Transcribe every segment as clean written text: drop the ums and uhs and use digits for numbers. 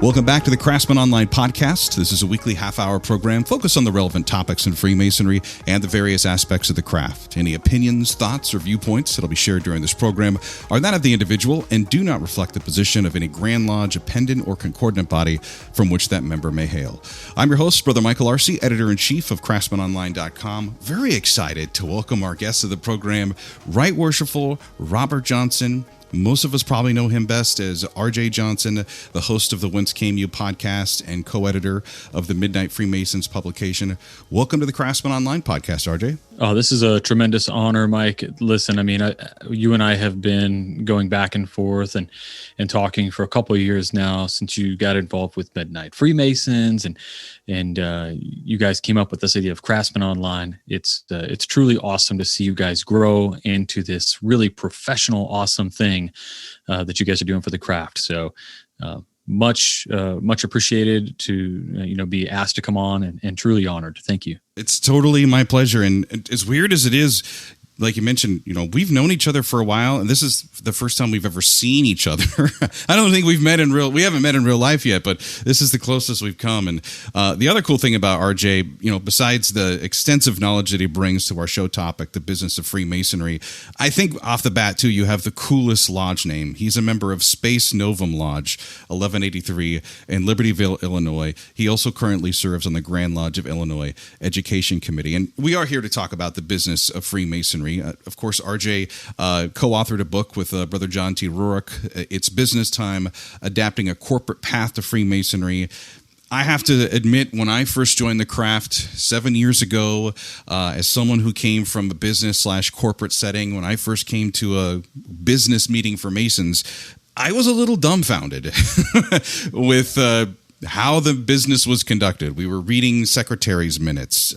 Welcome back to the Craftsmen Online podcast. This is a weekly half-hour program focused on the relevant topics in Freemasonry and the various aspects of the craft. Any opinions, thoughts, or viewpoints that will be shared during this program are that of the individual and do not reflect the position of any Grand Lodge, appendant, or concordant body from which that member may hail. I'm your host, Brother Michael Arce, Editor-in-Chief of CraftsmenOnline.com. Very excited to welcome our guest of the program, Right Worshipful Robert Johnson. Most of us probably know him best as R.J. Johnson, the host of the Whence Came You podcast and co-editor of the Midnight Freemasons publication. Welcome to the Craftsmen Online podcast, R.J. Oh, this is a tremendous honor, Mike. Listen, I mean, you and I have been going back and forth and talking for a couple of years now since you got involved with Midnight Freemasons, and you guys came up with this idea of Craftsmen Online. It's truly awesome to see you guys grow into this really professional, awesome thing that you guys are doing for the craft. So much appreciated to be asked to come on, and truly honored. Thank you. It's totally my pleasure. And as weird as it is, like you mentioned, we've known each other for a while, and this is the first time we've ever seen each other. I don't think we haven't met in real life yet, but this is the closest we've come. And the other cool thing about RJ, besides the extensive knowledge that he brings to our show topic, the business of Freemasonry, I think off the bat too, you have the coolest lodge name. He's a member of Space Novum Lodge, 1183 in Libertyville, Illinois. He also currently serves on the Grand Lodge of Illinois Education Committee. And we are here to talk about the business of Freemasonry. Of course, RJ co-authored a book with Brother Jon T. Ruark. It's Business Time, Adapting a Corporate Path to Freemasonry. I have to admit, when I first joined the craft 7 years ago, as someone who came from a business/corporate setting, when I first came to a business meeting for Masons, I was a little dumbfounded with how the business was conducted. We were reading secretary's minutes.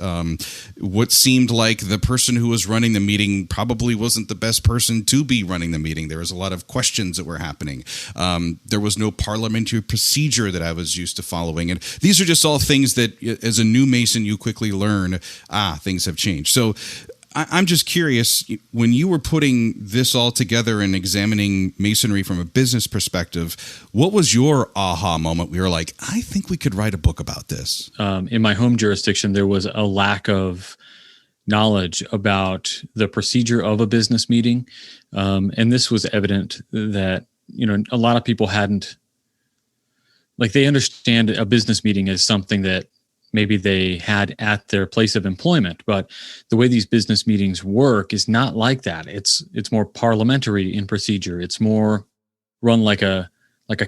What seemed like the person who was running the meeting probably wasn't the best person to be running the meeting. There was a lot of questions that were happening. There was no parliamentary procedure that I was used to following. And these are just all things that, as a new Mason, you quickly learn, things have changed. So I'm just curious, when you were putting this all together and examining Masonry from a business perspective, what was your aha moment? We were like, I think we could write a book about this. In my home jurisdiction, there was a lack of knowledge about the procedure of a business meeting. And this was evident that, a lot of people hadn't, they understand a business meeting as something that maybe they had at their place of employment, but the way these business meetings work is not like that. It's more parliamentary in procedure. It's more run like a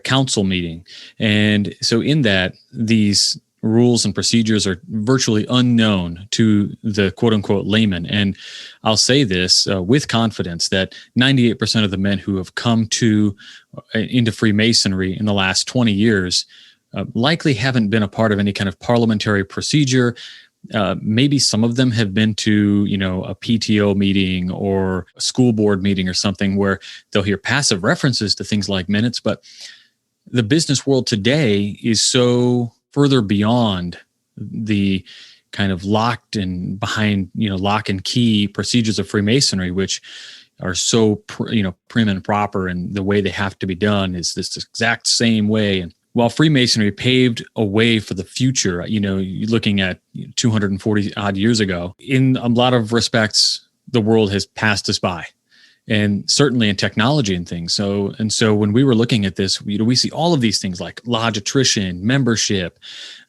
council meeting. And so in that, these rules and procedures are virtually unknown to the quote unquote layman. And I'll say this with confidence that 98% of the men who have come into Freemasonry in the last 20 years likely haven't been a part of any kind of parliamentary procedure. Maybe some of them have been to, a PTO meeting or a school board meeting or something where they'll hear passive references to things like minutes. But the business world today is so further beyond the kind of locked and behind, lock and key procedures of Freemasonry, which are so, prim and proper, and the way they have to be done is this exact same way. And while Freemasonry paved a way for the future, you're looking at 240 odd years ago, in a lot of respects, the world has passed us by, and certainly in technology and things. So when we were looking at this, we see all of these things like lodge attrition, membership,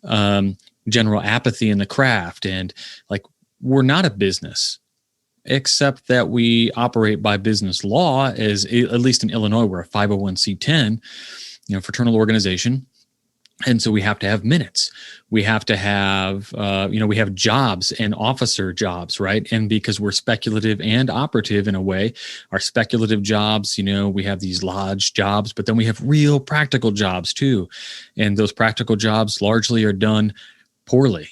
general apathy in the craft. And we're not a business, except that we operate by business law, as at least in Illinois, we're a 501c10, fraternal organization. And so we have to have minutes. We have to have, we have jobs and officer jobs, right? And because we're speculative and operative in a way, our speculative jobs, we have these lodge jobs, but then we have real practical jobs too. And those practical jobs largely are done poorly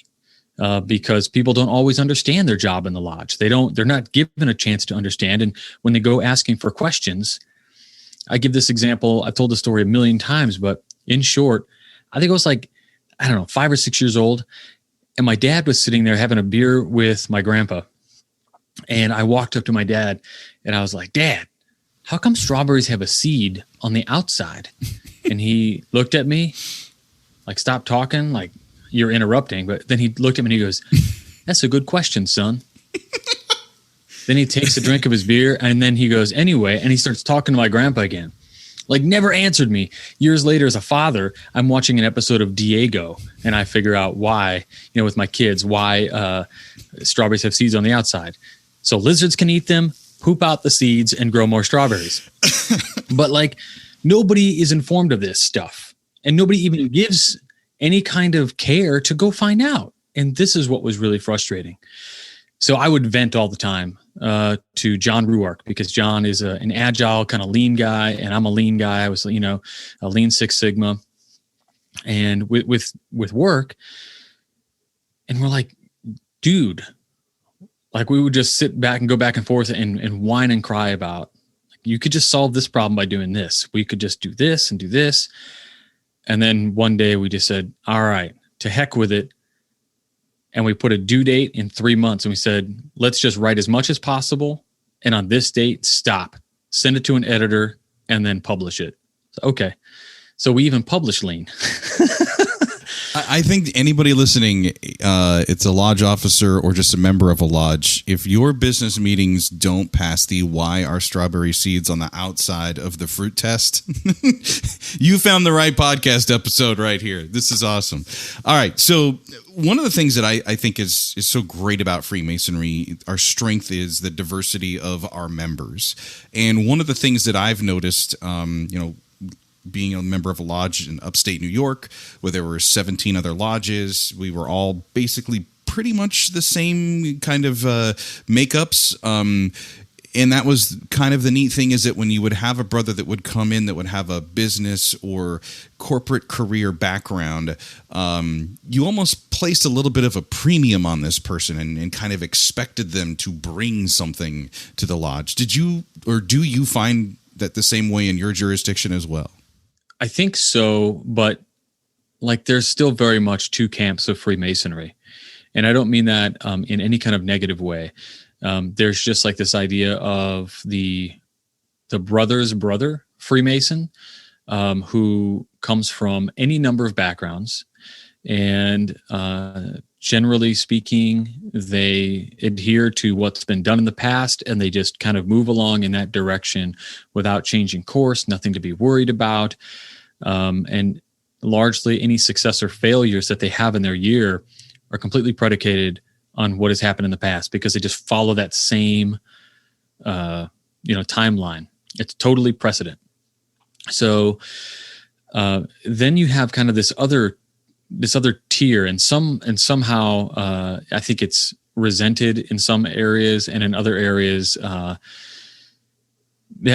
because people don't always understand their job in the lodge. They're not given a chance to understand. And when they go asking for questions, I give this example. I've told the story a million times, but in short, I think it was 5 or 6 years old. And my dad was sitting there having a beer with my grandpa. And I walked up to my dad and I was like, Dad, how come strawberries have a seed on the outside? And he looked at me Like, stop talking. Like, you're interrupting. But then he looked at me and he goes, that's a good question, son. Then he takes a drink of his beer and then he goes, anyway, and he starts talking to my grandpa again. Like, never answered me. Years later, as a father, I'm watching an episode of Diego and I figure out why, with my kids, why strawberries have seeds on the outside. So lizards can eat them, poop out the seeds, and grow more strawberries. But like, nobody is informed of this stuff. And nobody even gives any kind of care to go find out. And this is what was really frustrating. So I would vent all the time to Jon Ruark, because Jon is an agile kind of lean guy, and I'm a lean guy. I was, a lean Six Sigma, and with work, and we're like, dude, like we would just sit back and go back and forth and whine and cry about, like, you could just solve this problem by doing this. We could just do this and do this. And then one day we just said, all right, to heck with it. And we put a due date in 3 months, and we said, let's just write as much as possible. And on this date, stop, send it to an editor, and then publish it. So, okay. So we even publish lean. I think anybody listening, it's a lodge officer or just a member of a lodge, if your business meetings don't pass the why are strawberry seeds on the outside of the fruit test, you found the right podcast episode right here. This is awesome. All right. So one of the things that I think is so great about Freemasonry, our strength, is the diversity of our members. And one of the things that I've noticed, being a member of a lodge in upstate New York, where there were 17 other lodges, we were all basically pretty much the same kind of makeups. And that was kind of the neat thing, is that when you would have a brother that would come in that would have a business or corporate career background, you almost placed a little bit of a premium on this person and kind of expected them to bring something to the lodge. Did you, or do you find that the same way in your jurisdiction as well? I think so, but like, there's still very much two camps of Freemasonry. And I don't mean that in any kind of negative way. There's just like this idea of the brother's brother Freemason, who comes from any number of backgrounds. And generally speaking, they adhere to what's been done in the past, and they just kind of move along in that direction without changing course, nothing to be worried about. And largely any success or failures that they have in their year are completely predicated on what has happened in the past, because they just follow that same, timeline. It's totally precedent. So then you have kind of this other tier, and somehow I think it's resented in some areas, and in other areas that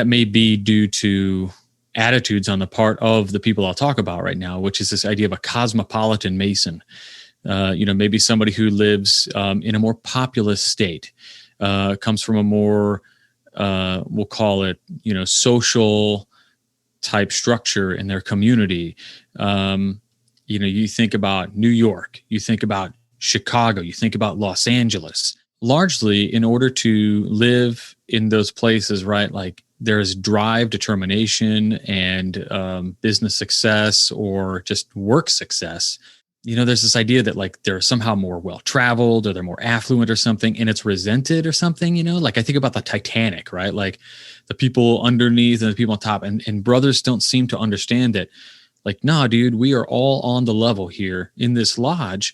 may be due to attitudes on the part of the people I'll talk about right now, which is this idea of a cosmopolitan Mason. Maybe somebody who lives in a more populous state, comes from a more, we'll call it, social type structure in their community. You think about New York, you think about Chicago, you think about Los Angeles. Largely, in order to live in those places, right, like, there's drive, determination, and business success, or just work success. There's this idea that like they're somehow more well-traveled, or they're more affluent or something, and it's resented or something, like I think about the Titanic, right? Like the people underneath and the people on top, and brothers don't seem to understand that, like, nah, dude, we are all on the level here in this lodge.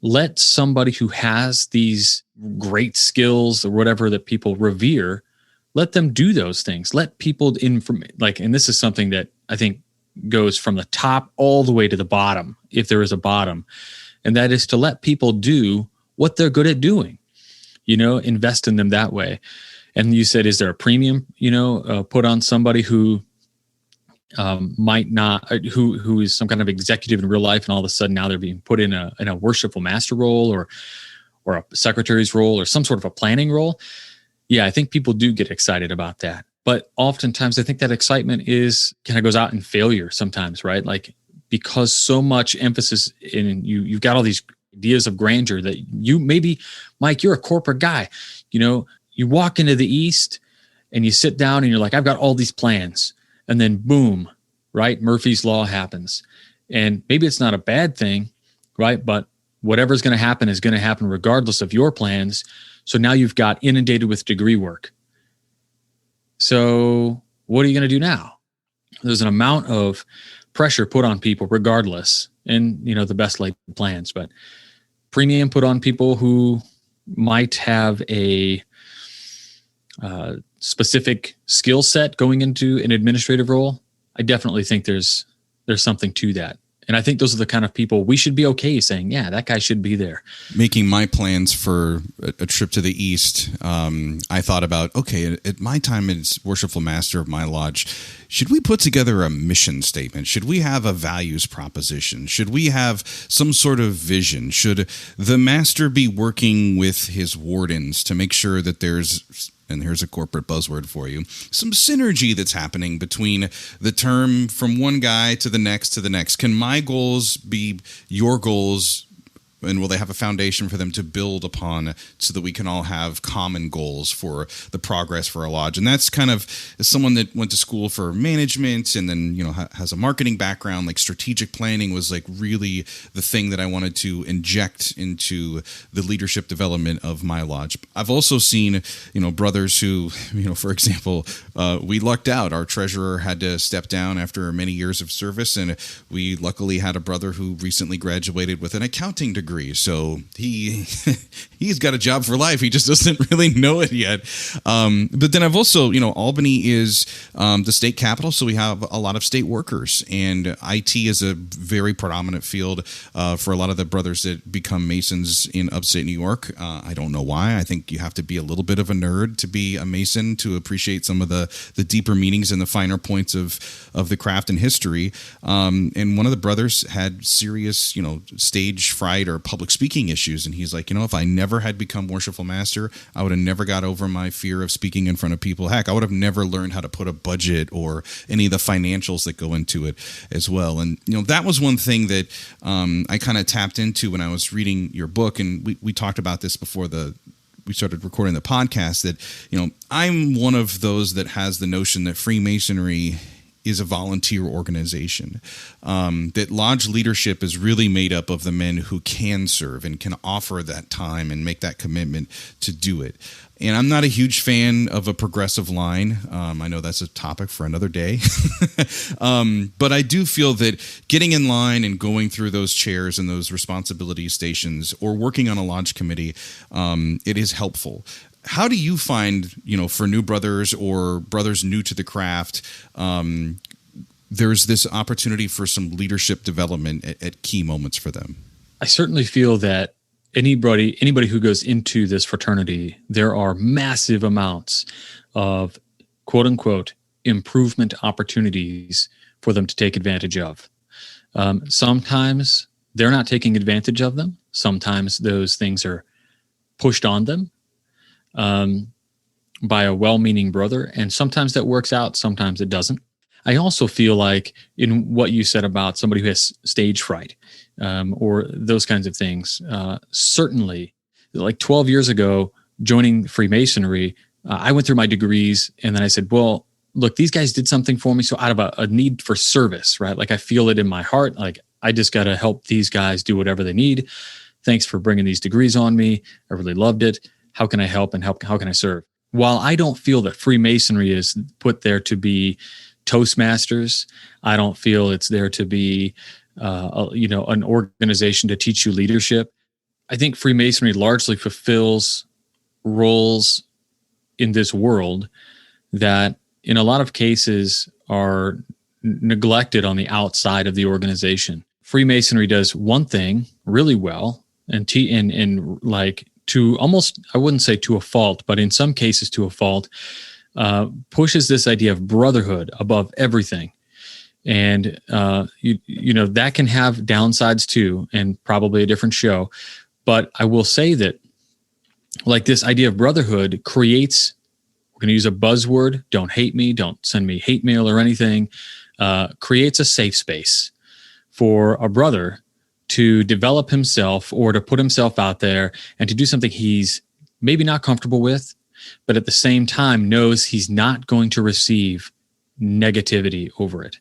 Let somebody who has these great skills or whatever that people revere, let them do those things. Let people and this is something that I think goes from the top all the way to the bottom, if there is a bottom. And that is to let people do what they're good at doing, invest in them that way. And you said, is there a premium, put on somebody who might not, who is some kind of executive in real life, and all of a sudden now they're being put in a worshipful master role, or a secretary's role, or some sort of a planning role? Yeah, I think people do get excited about that. But oftentimes I think that excitement kind of goes out in failure sometimes, right? Like, because so much emphasis you've got all these ideas of grandeur that maybe, Mike, you're a corporate guy. You walk into the East and you sit down and you're like, I've got all these plans. And then boom, right? Murphy's Law happens. And maybe it's not a bad thing, right? But whatever's going to happen is going to happen regardless of your plans. So now you've got inundated with degree work. So what are you going to do now? There's an amount of pressure put on people regardless, and the best laid plans, but premium put on people who might have a specific skill set going into an administrative role. I definitely think there's something to that. And I think those are the kind of people we should be okay saying, yeah, that guy should be there. Making my plans for a trip to the East, I thought about, okay, at my time as Worshipful Master of my lodge, should we put together a mission statement? Should we have a values proposition? Should we have some sort of vision? Should the master be working with his wardens to make sure that there's, and here's a corporate buzzword for you, some synergy that's happening between the term from one guy to the next? Can my goals be your goals? And will they have a foundation for them to build upon so that we can all have common goals for the progress for our lodge? And that's kind of, as someone that went to school for management and then, has a marketing background, like strategic planning was like really the thing that I wanted to inject into the leadership development of my lodge. I've also seen, brothers who, for example, we lucked out. Our treasurer had to step down after many years of service. And we luckily had a brother who recently graduated with an accounting degree. So he's got a job for life. He just doesn't really know it yet. But then I've also, Albany is the state capital, so we have a lot of state workers, and IT is a very predominant field for a lot of the brothers that become Masons in upstate New York. I don't know why. I think you have to be a little bit of a nerd to be a Mason to appreciate some of the deeper meanings and the finer points of the craft and history. And one of the brothers had serious, stage fright or public speaking issues, and he's like, if I never had become Worshipful Master, I would have never got over my fear of speaking in front of people. Heck, I would have never learned how to put a budget or any of the financials that go into it as well. And that was one thing that I kind of tapped into when I was reading your book, and we talked about this before we started recording the podcast, that I'm one of those that has the notion that Freemasonry is a volunteer organization, that lodge leadership is really made up of the men who can serve and can offer that time and make that commitment to do it. And I'm not a huge fan of a progressive line. I know that's a topic for another day. But I do feel that getting in line and going through those chairs and those responsibility stations or working on a lodge committee, it is helpful. How do you find, for new brothers or brothers new to the craft, there's this opportunity for some leadership development at key moments for them? I certainly feel that anybody who goes into this fraternity, there are massive amounts of quote unquote improvement opportunities for them to take advantage of. Sometimes they're not taking advantage of them. Sometimes those things are pushed on them by a well-meaning brother, and sometimes that works out, sometimes it doesn't. I also feel like in what you said about somebody who has stage fright or those kinds of things, certainly, like 12 years ago, joining Freemasonry, I went through my degrees, and then I said, well, look, these guys did something for me, so out of a need for service, right? Like I feel it in my heart, like I just got to help these guys do whatever they need. Thanks for bringing these degrees on me. I really loved it. How can I help and how can I serve? While I don't feel that Freemasonry is put there to be Toastmasters, I don't feel it's there to be, an organization to teach you leadership. I think Freemasonry largely fulfills roles in this world that in a lot of cases are neglected on the outside of the organization. Freemasonry does one thing really well, and to almost, I wouldn't say to a fault, but in some cases to a fault, pushes this idea of brotherhood above everything. And, that can have downsides too, and probably a different show. But I will say that like this idea of brotherhood creates, we're going to use a buzzword, don't hate me, don't send me hate mail or anything, creates a safe space for a brother to develop himself or to put himself out there and to do something he's maybe not comfortable with, but at the same time knows he's not going to receive negativity over it.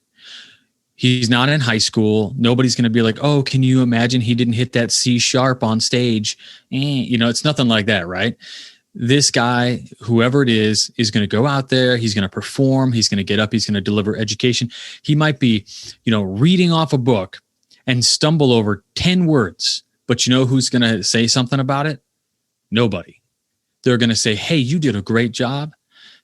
He's not in high school. Nobody's going to be like, oh, can you imagine he didn't hit that C sharp on stage? It's nothing like that, right? This guy, whoever it is going to go out there. He's going to perform. He's going to get up. He's going to deliver education. He might be, reading off a book and stumble over 10 words. But you know who's going to say something about it? Nobody. They're going to say, hey, you did a great job.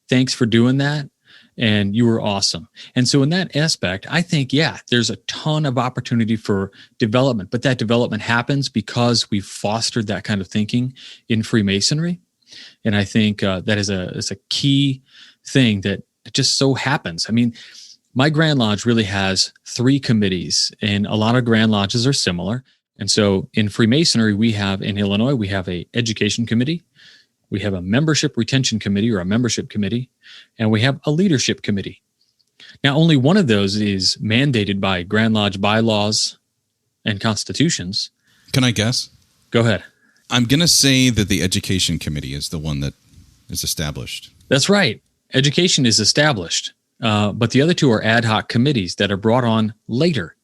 Thanks for doing that. And you were awesome. And so in that aspect, I think, there's a ton of opportunity for development. But that development happens because we've fostered that kind of thinking in Freemasonry. And I think that is a key thing that just so happens. I mean, my Grand Lodge really has 3 committees, and a lot of Grand Lodges are similar. And so in Freemasonry, in Illinois, we have a education committee, we have a membership retention committee or a membership committee, and we have a leadership committee. Now, only one of those is mandated by Grand Lodge bylaws and constitutions. Can I guess? Go ahead. I'm going to say that the education committee is the one that is established. That's right. Education is established. But the other 2 are ad hoc committees that are brought on later.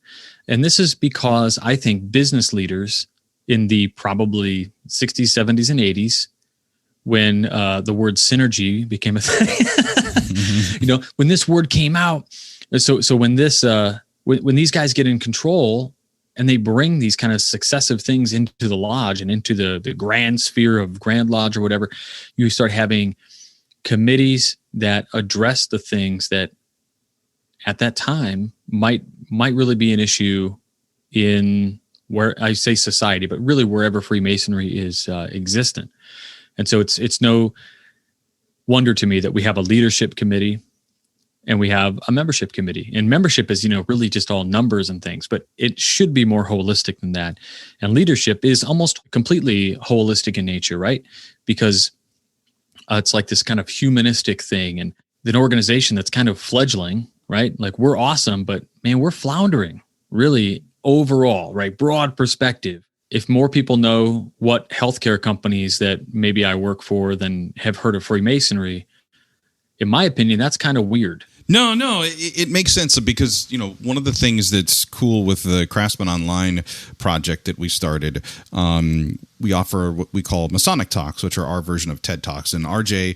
And this is because I think business leaders in the probably 60s, 70s, and 80s, when the word synergy became a thing, when this word came out, so when these guys get in control and they bring these kind of successive things into the lodge and into the grand sphere of Grand Lodge or whatever, you start having committees that address the things that at that time might really be an issue in where I say society, but really wherever Freemasonry is existent. And so it's no wonder to me that we have a leadership committee and we have a membership committee. And membership is, really just all numbers and things, but it should be more holistic than that. And leadership is almost completely holistic in nature, right? Because it's like this kind of humanistic thing, and an organization that's kind of fledgling, right? Like, we're awesome, but man, we're floundering really overall, right? Broad perspective. If more people know what healthcare companies that maybe I work for than have heard of Freemasonry, in my opinion, that's kind of weird. No, it makes sense because, one of the things that's cool with the Craftsmen Online project that we started, we offer what we call Masonic Talks, which are our version of TED Talks. And RJ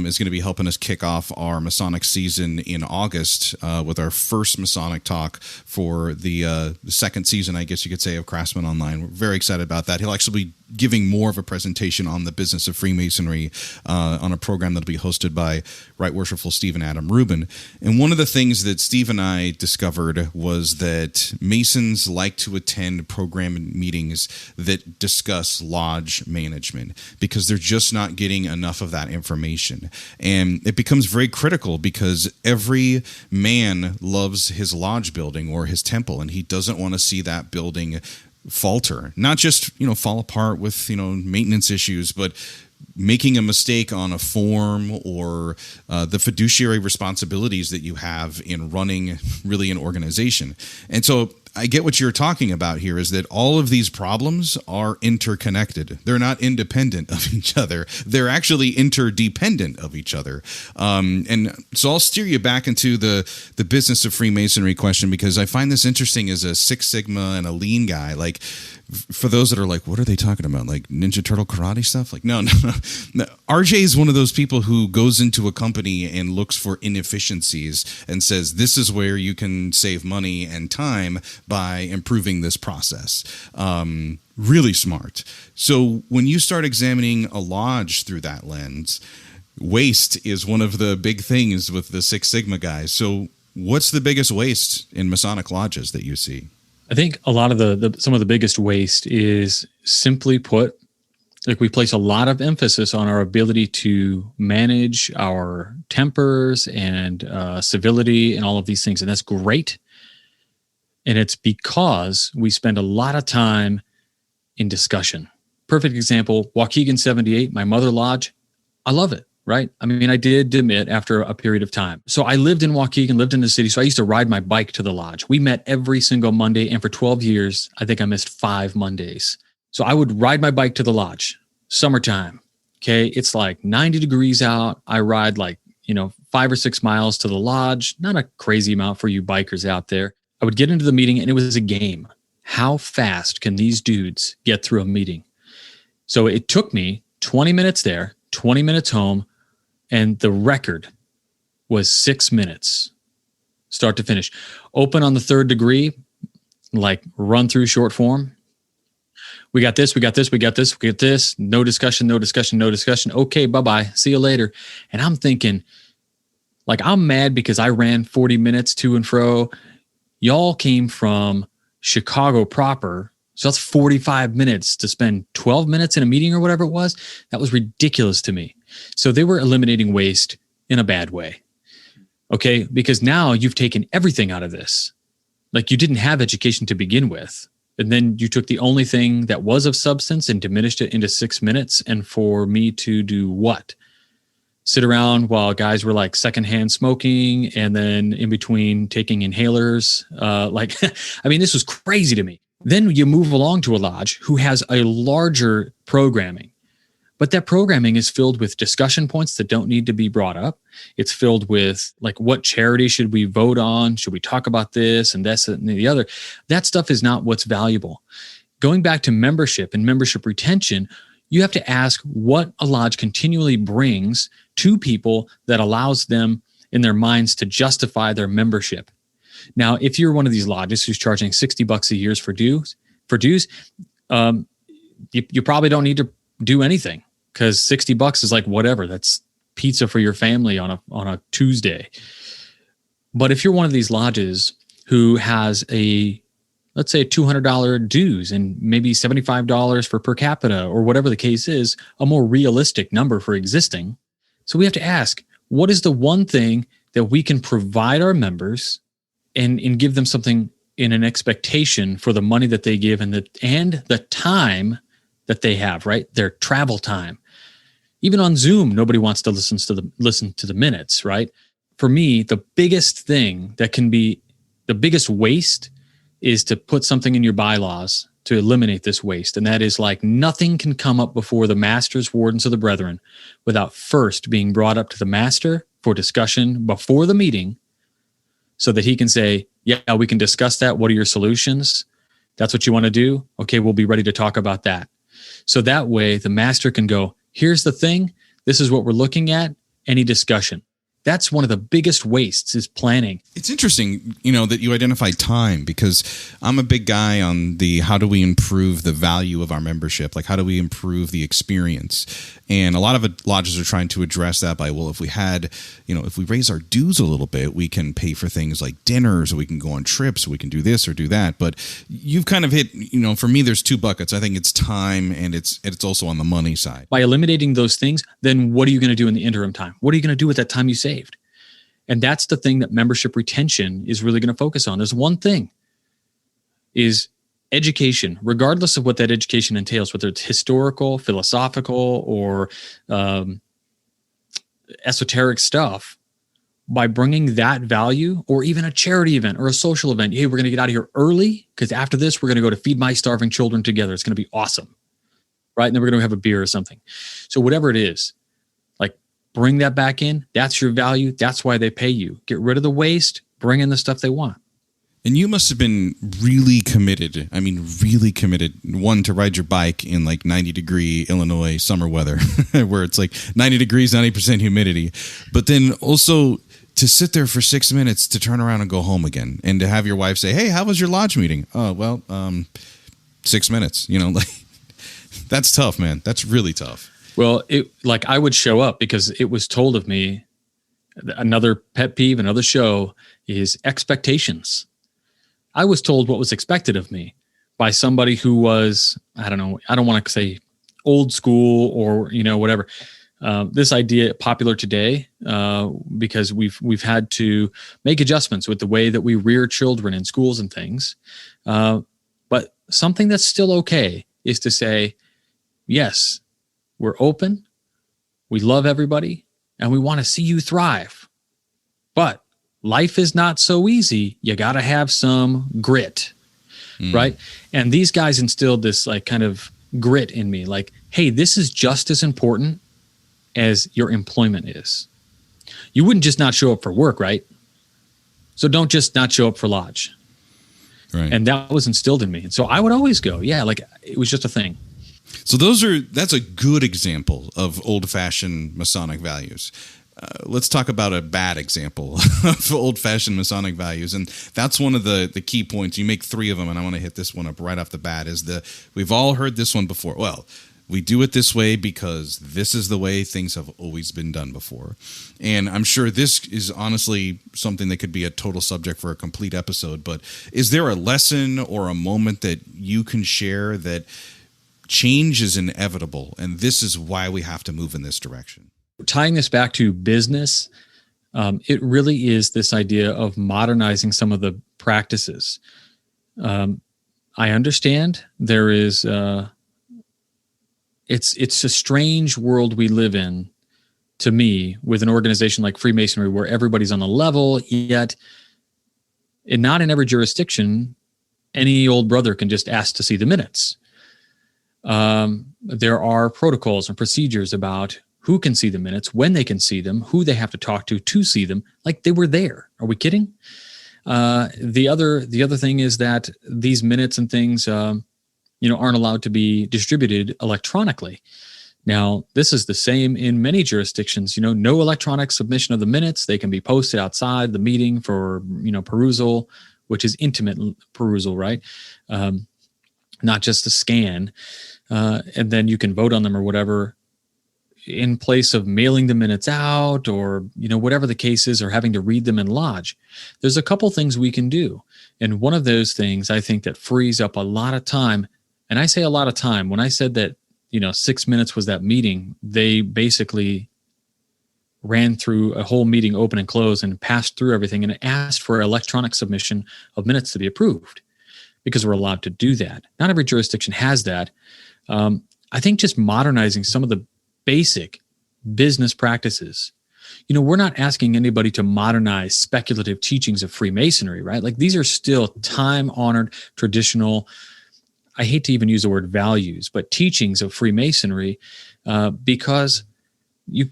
is going to be helping us kick off our Masonic season in August with our first Masonic Talk for the second season, I guess you could say, of Craftsmen Online. We're very excited about that. He'll actually be giving more of a presentation on the business of Freemasonry on a program that'll be hosted by Right Worshipful Stephen Adam Rubin. And one of the things that Steve and I discovered was that Masons like to attend program meetings that discuss lodge management because they're just not getting enough of that information. And it becomes very critical because every man loves his lodge building or his temple, and he doesn't want to see that building falter, not just, fall apart with, maintenance issues, but making a mistake on a form or the fiduciary responsibilities that you have in running really an organization. And so I get what you're talking about here is that all of these problems are interconnected. They're not independent of each other. They're actually interdependent of each other. And so I'll steer you back into the business of Freemasonry question because I find this interesting as a Six Sigma and a lean guy. Like, for those that are like, what are they talking about? Like Ninja Turtle karate stuff? Like, no. RJ is one of those people who goes into a company and looks for inefficiencies and says, this is where you can save money and time by improving this process. Really smart. So when you start examining a lodge through that lens, waste is one of the big things with the Six Sigma guys. So what's the biggest waste in Masonic lodges that you see? I think a lot of some of the biggest waste is, simply put, like, we place a lot of emphasis on our ability to manage our tempers and civility and all of these things. And that's great. And it's because we spend a lot of time in discussion. Perfect example, Waukegan 78, my mother lodge. I love it. Right? I mean, I did demit after a period of time. So I lived in Waukegan, lived in the city. So I used to ride my bike to the lodge. We met every single Monday. And for 12 years, I think I missed 5 Mondays. So I would ride my bike to the lodge. Summertime. Okay. It's like 90 degrees out. I ride 5 or 6 miles to the lodge. Not a crazy amount for you bikers out there. I would get into the meeting and it was a game. How fast can these dudes get through a meeting? So it took me 20 minutes there, 20 minutes home, and the record was 6 minutes, start to finish. Open on the third degree, like run through short form. We got this, we got this, we got this, we got this. No discussion, no discussion, no discussion. Okay, bye-bye. See you later. And I'm thinking, like, I'm mad because I ran 40 minutes to and fro. Y'all came from Chicago proper, so that's 45 minutes to spend 12 minutes in a meeting or whatever it was. That was ridiculous to me. So they were eliminating waste in a bad way. Okay, because now you've taken everything out of this. Like, you didn't have education to begin with. And then you took the only thing that was of substance and diminished it into 6 minutes. And for me to do what? Sit around while guys were like secondhand smoking and then in between taking inhalers. I mean, this was crazy to me. Then you move along to a lodge who has a larger programming. But that programming is filled with discussion points that don't need to be brought up. It's filled with, like, what charity should we vote on? Should we talk about this and this and the other? That stuff is not what's valuable. Going back to membership and membership retention, you have to ask what a lodge continually brings to people that allows them in their minds to justify their membership. Now, if you're one of these lodges who's charging $60 a year for dues, you probably don't need to do anything, because $60 is like whatever. That's pizza for your family on a Tuesday. But if you're one of these lodges who has let's say $200 dues and maybe $75 for per capita or whatever the case is, a more realistic number for existing. So we have to ask, what is the one thing that we can provide our members and give them something in an expectation for the money that they give and the time that they have, right? Their travel time. Even on Zoom, nobody wants to listen to the minutes, right? For me, the biggest thing that can be the biggest waste is to put something in your bylaws to eliminate this waste. And that is, like, nothing can come up before the masters, wardens, or the brethren without first being brought up to the master for discussion before the meeting, so that he can say, yeah, we can discuss that. What are your solutions? That's what you want to do? Okay, we'll be ready to talk about that. So that way the master can go, here's the thing. This is what we're looking at. Any discussion. That's one of the biggest wastes, is planning. It's interesting, that you identify time, because I'm a big guy on the how do we improve the value of our membership? Like, how do we improve the experience? And a lot of lodges are trying to address that by, well, if we raise our dues a little bit, we can pay for things like dinners, or we can go on trips, or we can do this or do that. But you've kind of hit, for me, there's two buckets. I think it's time, and it's also on the money side. By eliminating those things, then what are you going to do in the interim time? What are you going to do with that time you saved? And that's the thing that membership retention is really going to focus on. There's one thing, is education, regardless of what that education entails, whether it's historical, philosophical, or esoteric stuff. By bringing that value, or even a charity event or a social event, hey, we're going to get out of here early because after this, we're going to go to Feed My Starving Children together. It's going to be awesome, right? And then we're going to have a beer or something. So whatever it is, like, bring that back in. That's your value. That's why they pay you. Get rid of the waste. Bring in the stuff they want. And you must have been really committed. I mean, really committed. One, to ride your bike in like 90-degree Illinois summer weather, where it's like 90 degrees, 90% humidity. But then also to sit there for 6 minutes to turn around and go home again, and to have your wife say, hey, how was your lodge meeting? Oh, well, 6 minutes. That's tough, man. That's really tough. Well, I would show up because it was told of me. Another pet peeve, another show, is expectations. I was told what was expected of me by somebody who was, I don't know, I don't want to say old school or, whatever. This idea popular today because we've had to make adjustments with the way that we rear children in schools and things. But something that's still okay is to say, yes, we're open, we love everybody, and we want to see you thrive. But life is not so easy. You got to have some grit, right? And these guys instilled this like kind of grit in me. Like, hey, this is just as important as your employment is. You wouldn't just not show up for work, right? So don't just not show up for lodge. Right. And that was instilled in me. And so I would always go. Yeah, like it was just a thing. So that's a good example of old-fashioned Masonic values. Let's talk about a bad example of old-fashioned Masonic values, and that's one of the key points. You make 3 of them, and I want to hit this one up right off the bat. We've all heard this one before. Well, we do it this way because this is the way things have always been done before. And I'm sure this is honestly something that could be a total subject for a complete episode. But is there a lesson or a moment that you can share that change is inevitable, and this is why we have to move in this direction? Tying this back to business, it really is this idea of modernizing some of the practices. I understand there is, it's a strange world we live in, to me, with an organization like Freemasonry where everybody's on the level, yet not in every jurisdiction, any old brother can just ask to see the minutes. There are protocols and procedures about who can see the minutes, when they can see them, who they have to talk to see them, like they were there. Are we kidding? The other thing is that these minutes and things, aren't allowed to be distributed electronically. Now, this is the same in many jurisdictions. No electronic submission of the minutes. They can be posted outside the meeting for perusal, which is intimate perusal, right? Not just a scan, and then you can vote on them or whatever, in place of mailing the minutes out or, whatever the case is, or having to read them in lodge. There's a couple things we can do. And one of those things I think that frees up a lot of time. And I say a lot of time. When I said that, 6 minutes was that meeting, they basically ran through a whole meeting, open and close, and passed through everything and asked for electronic submission of minutes to be approved, because we're allowed to do that. Not every jurisdiction has that. I think just modernizing some of the basic business practices. We're not asking anybody to modernize speculative teachings of Freemasonry, right? Like these are still time-honored, traditional, I hate to even use the word values, but teachings of Freemasonry, because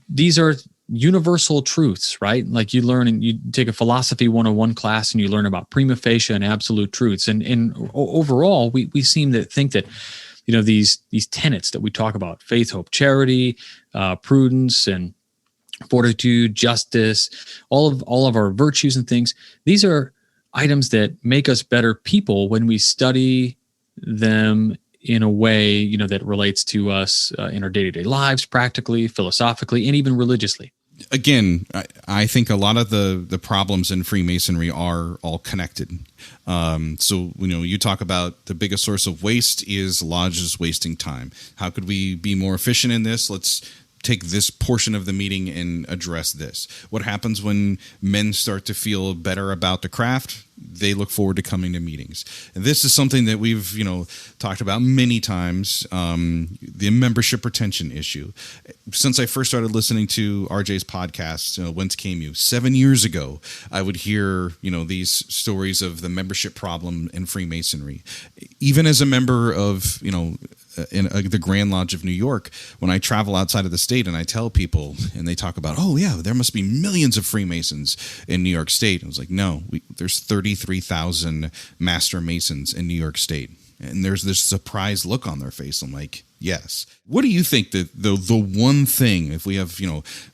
these are universal truths, right? Like you learn, and you take a philosophy 101 class and you learn about prima facie and absolute truths. And overall, we seem to think that these tenets that we talk about, faith, hope, charity, prudence, and fortitude, justice, all of our virtues and things, these are items that make us better people when we study them in a way, that relates to us in our day-to-day lives, practically, philosophically, and even religiously. Again, I think a lot of the problems in Freemasonry are all connected. So, you talk about the biggest source of waste is lodges wasting time. How could we be more efficient in this? Let's take this portion of the meeting and address this. What happens when men start to feel better about the craft? They look forward to coming to meetings. And this is something that we've, talked about many times, the membership retention issue. Since I first started listening to RJ's podcast, Whence Came You? 7 years ago, I would hear, these stories of the membership problem in Freemasonry. Even as a member of, in the Grand Lodge of New York, when I travel outside of the state and I tell people, and they talk about, oh yeah, there must be millions of Freemasons in New York State. I was like, no, there's 33,000 Master Masons in New York State. And there's this surprised look on their face. I'm like, yes. What do you think that the one thing, if we have,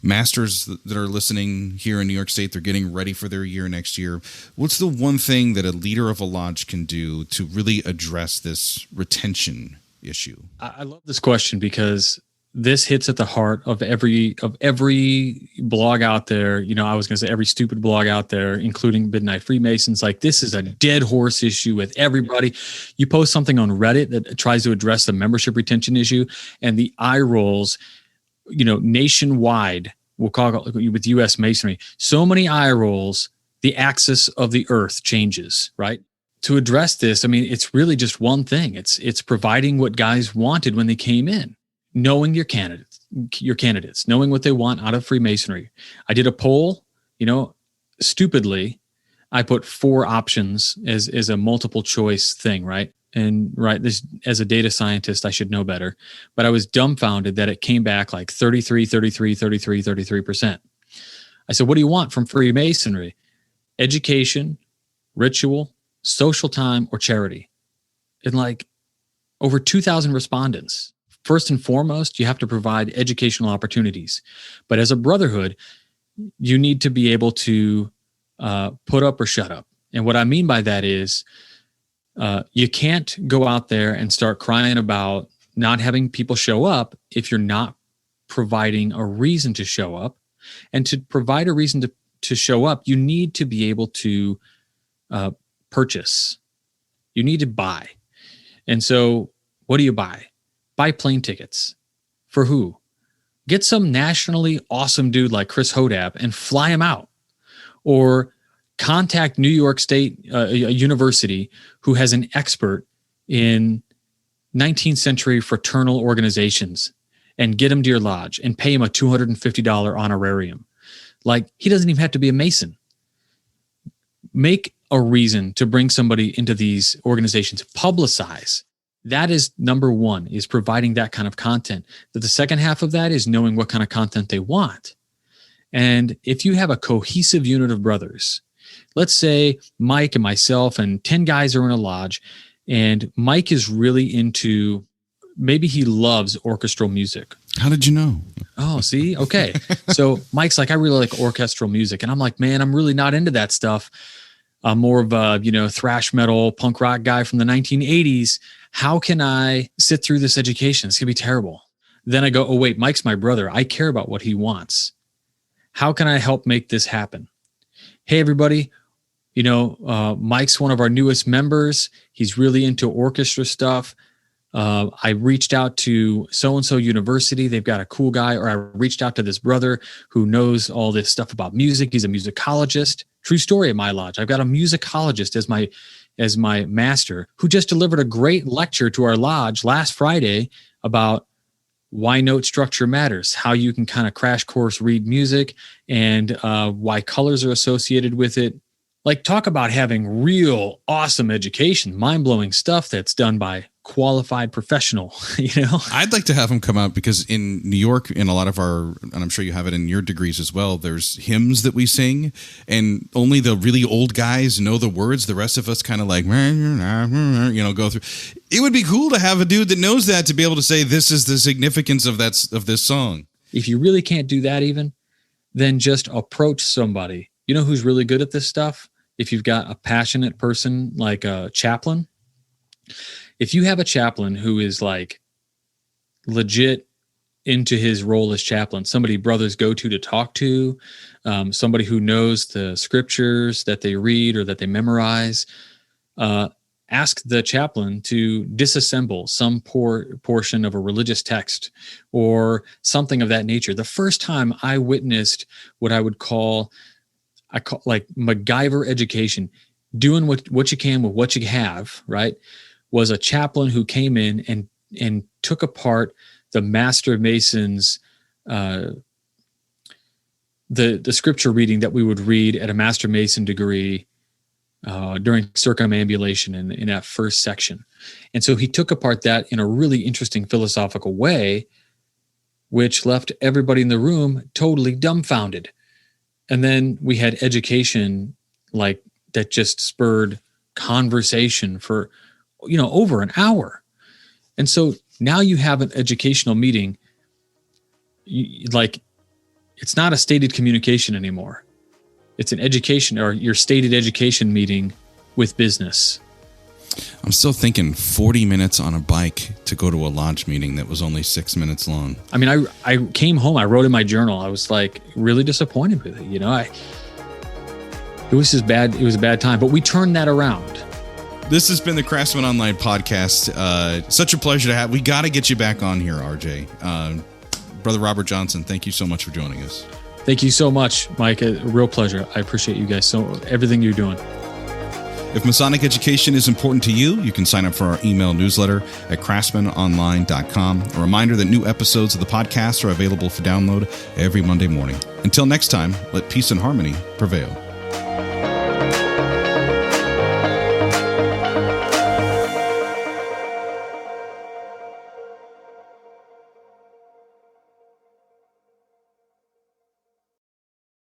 masters that are listening here in New York State, they're getting ready for their year next year, what's the one thing that a leader of a lodge can do to really address this retention issue? I love this question because this hits at the heart of every blog out there. I was going to say every stupid blog out there, including Midnight Freemasons. Like, this is a dead horse issue with everybody. You post something on Reddit that tries to address the membership retention issue, and the eye rolls, nationwide, we'll call it with U.S. Masonry, so many eye rolls, the axis of the earth changes, right? To address this, it's really just one thing. It's providing what guys wanted when they came in. Knowing your candidates, knowing what they want out of Freemasonry. I did a poll, stupidly, I put 4 options as a multiple choice thing, right? And this, as a data scientist, I should know better, but I was dumbfounded that it came back like 33%. I said, what do you want from Freemasonry? Education, ritual, social time, or charity. And like over 2,000 respondents. First and foremost, you have to provide educational opportunities. But as a brotherhood, you need to be able to put up or shut up. And what I mean by that is you can't go out there and start crying about not having people show up if you're not providing a reason to show up. And to provide a reason to show up, you need to be able to purchase. You need to buy. And so what do you buy? Buy plane tickets. For who? Get some nationally awesome dude like Chris Hodap and fly him out. Or contact New York State University who has an expert in 19th century fraternal organizations and get him to your lodge and pay him a $250 honorarium. Like, he doesn't even have to be a Mason. Make a reason to bring somebody into these organizations. Publicize. That is number one, is providing that kind of content. But the second half of that is knowing what kind of content they want. And if you have a cohesive unit of brothers, let's say Mike and myself and 10 guys are in a lodge, and Mike is really into, maybe he loves orchestral music. How did you know? Oh, see? Okay. So Mike's like, I really like orchestral music. And I'm like, man, I'm really not into that stuff. I'm more of a, thrash metal, punk rock guy from the 1980s. How can I sit through this education? It's going to be terrible. Then I go, oh, wait, Mike's my brother. I care about what he wants. How can I help make this happen? Hey, everybody, Mike's one of our newest members. He's really into orchestra stuff. I reached out to so-and-so university. They've got a cool guy. Or I reached out to this brother who knows all this stuff about music. He's a musicologist. True story at my lodge. I've got a musicologist as my master who just delivered a great lecture to our lodge last Friday about why note structure matters, how you can kind of crash course read music, and why colors are associated with it. Like, talk about having real awesome education, mind-blowing stuff that's done by qualified professional, I'd like to have him come out, because in New York, in a lot of our, and I'm sure you have it in your degrees as well, there's hymns that we sing, and only the really old guys know the words. The rest of us kind of like, go through. It would be cool to have a dude that knows that, to be able to say, this is the significance of this song. If you really can't do that even, then just approach somebody. You know who's really good at this stuff? If you've got a passionate person like a chaplain. If you have a chaplain who is like legit into his role as chaplain, somebody brothers go to talk to, somebody who knows the scriptures that they read or that they memorize, ask the chaplain to disassemble some portion of a religious text or something of that nature. The first time I witnessed what I call like MacGyver education, doing what you can with what you have, right, was a chaplain who came in and took apart the Master Mason's the scripture reading that we would read at a Master Mason degree during circumambulation in that first section. And so he took apart that in a really interesting philosophical way, which left everybody in the room totally dumbfounded. And then we had education like that just spurred conversation for, over an hour. And so now you have an educational meeting, like it's not a stated communication anymore. It's an education or your stated education meeting with business. I'm still thinking 40 minutes on a bike to go to a lodge meeting that was only 6 minutes long. I mean, I came home, I wrote in my journal, I was like really disappointed with it. It was just bad. It was a bad time, but we turned that around. This has been the Craftsmen Online podcast. Such a pleasure to have. We got to get you back on here, RJ. Brother Robert Johnson, thank you so much for joining us. Thank you so much, Mike. A real pleasure. I appreciate you guys everything you're doing. If Masonic education is important to you, you can sign up for our email newsletter at craftsmenonline.com. A reminder that new episodes of the podcast are available for download every Monday morning. Until next time, let peace and harmony prevail.